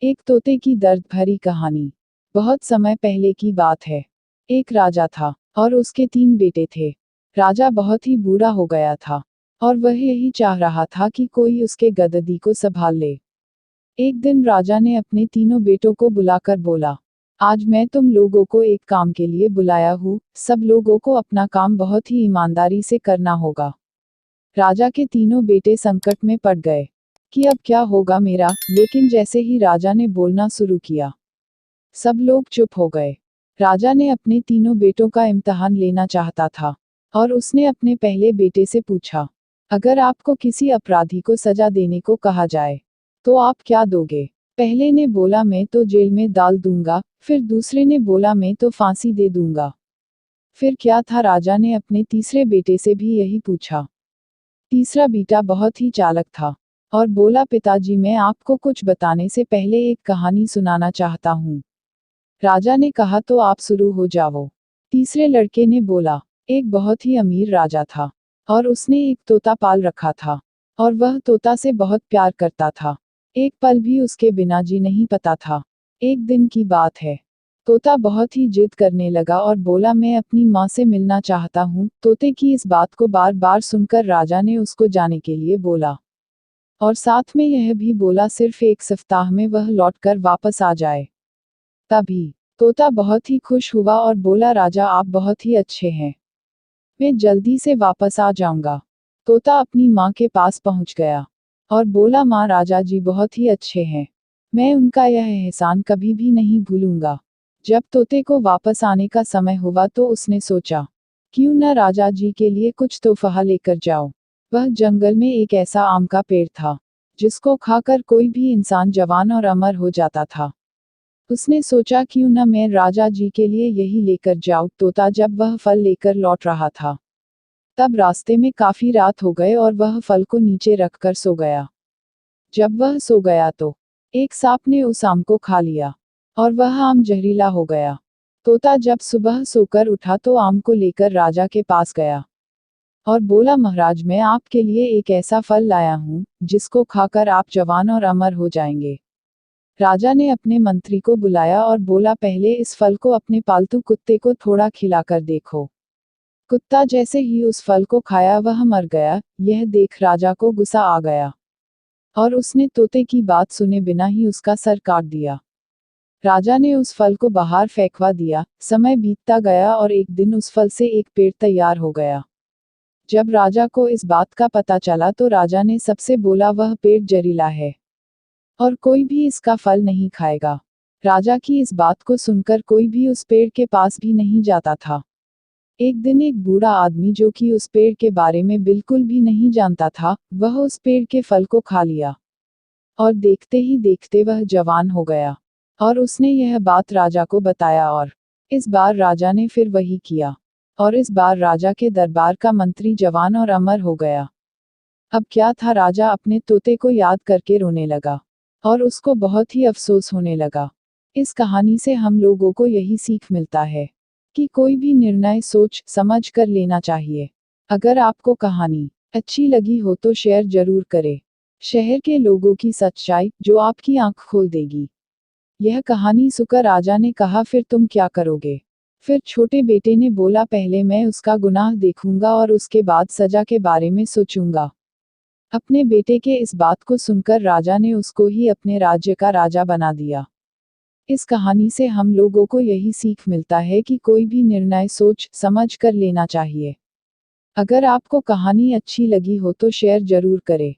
एक तोते की दर्द भरी कहानी। बहुत समय पहले की बात है। एक राजा था और उसके 3 बेटे थे। राजा बहुत ही बूढ़ा हो गया था और वह यही चाह रहा था कि कोई उसके गद्दी को संभाल ले। एक दिन राजा ने अपने तीनों बेटों को बुलाकर बोला, आज मैं तुम लोगों को एक काम के लिए बुलाया हूँ, सब लोगों को अपना काम बहुत ही ईमानदारी से करना होगा। राजा के तीनों बेटे संकट में पड़ गए कि अब क्या होगा मेरा, लेकिन जैसे ही राजा ने बोलना शुरू किया, सब लोग चुप हो गए। राजा ने अपने तीनों बेटों का इम्तिहान लेना चाहता था और उसने अपने पहले बेटे से पूछा, अगर आपको किसी अपराधी को सजा देने को कहा जाए, तो आप क्या दोगे? पहले ने बोला मैं तो जेल में डाल दूंगा, फिर दूसरे ने बोला मैं तो फांसी दे दूंगा। फिर क्या था, राजा ने अपने तीसरे बेटे से भी यही पूछा। तीसरा बेटा बहुत ही चालाक था और बोला, पिताजी मैं आपको कुछ बताने से पहले एक कहानी सुनाना चाहता हूँ। राजा ने कहा तो आप शुरू हो जाओ। तीसरे लड़के ने बोला, एक बहुत ही अमीर राजा था और उसने एक तोता पाल रखा था और वह तोता से बहुत प्यार करता था। एक पल भी उसके बिना जी नहीं पता था। एक दिन की बात है, तोता बहुत ही जिद करने लगा और बोला, मैं अपनी माँ से मिलना चाहता हूँ। तोते की इस बात को बार बार सुनकर राजा ने उसको जाने के लिए बोला और साथ में यह भी बोला सिर्फ 1 सप्ताह में वह लौटकर वापस आ जाए। तभी तोता बहुत ही खुश हुआ और बोला, राजा आप बहुत ही अच्छे हैं, मैं जल्दी से वापस आ जाऊंगा। तोता अपनी माँ के पास पहुंच गया और बोला, माँ राजा जी बहुत ही अच्छे हैं, मैं उनका यह एहसान कभी भी नहीं भूलूंगा। जब तोते को वापस आने का समय हुआ तो उसने सोचा, क्यों न राजा जी के लिए कुछ तोहफा लेकर जाओ। वह जंगल में एक ऐसा आम का पेड़ था जिसको खाकर कोई भी इंसान जवान और अमर हो जाता था। उसने सोचा, क्यों न मैं राजा जी के लिए यही लेकर जाऊं। तोता जब वह फल लेकर लौट रहा था, तब रास्ते में काफी रात हो गए और वह फल को नीचे रखकर सो गया। जब वह सो गया तो एक सांप ने उस आम को खा लिया और वह आम जहरीला हो गया। तोता जब सुबह सोकर उठा तो आम को लेकर राजा के पास गया और बोला, महाराज मैं आपके लिए एक ऐसा फल लाया हूँ जिसको खाकर आप जवान और अमर हो जाएंगे। राजा ने अपने मंत्री को बुलाया और बोला, पहले इस फल को अपने पालतू कुत्ते को थोड़ा खिलाकर देखो। कुत्ता जैसे ही उस फल को खाया वह मर गया। यह देख राजा को गुस्सा आ गया और उसने तोते की बात सुने बिना ही उसका सर काट दिया। राजा ने उस फल को बाहर फेंकवा दिया। समय बीतता गया और एक दिन उस फल से एक पेड़ तैयार हो गया। जब राजा को इस बात का पता चला तो राजा ने सबसे बोला, वह पेड़ जहरीला है और कोई भी इसका फल नहीं खाएगा। राजा की इस बात को सुनकर कोई भी उस पेड़ के पास भी नहीं जाता था। एक दिन एक बूढ़ा आदमी जो कि उस पेड़ के बारे में बिल्कुल भी नहीं जानता था, वह उस पेड़ के फल को खा लिया और देखते ही देखते वह जवान हो गया और उसने यह बात राजा को बताया और इस बार राजा ने फिर वही किया और इस बार राजा के दरबार का मंत्री जवान और अमर हो गया। अब क्या था, राजा अपने तोते को याद करके रोने लगा और उसको बहुत ही अफसोस होने लगा। इस कहानी से हम लोगों को यही सीख मिलता है कि कोई भी निर्णय सोच समझ कर लेना चाहिए। अगर आपको कहानी अच्छी लगी हो तो शेयर जरूर करें। शहर के लोगों की सच्चाई जो आपकी आंख खोल देगी। यह कहानी सुनकर राजा ने कहा, फिर तुम क्या करोगे? फिर छोटे बेटे ने बोला, पहले मैं उसका गुनाह देखूंगा और उसके बाद सजा के बारे में सोचूंगा। अपने बेटे के इस बात को सुनकर राजा ने उसको ही अपने राज्य का राजा बना दिया। इस कहानी से हम लोगों को यही सीख मिलता है कि कोई भी निर्णय सोच समझ कर लेना चाहिए। अगर आपको कहानी अच्छी लगी हो तो शेयर जरूर करें।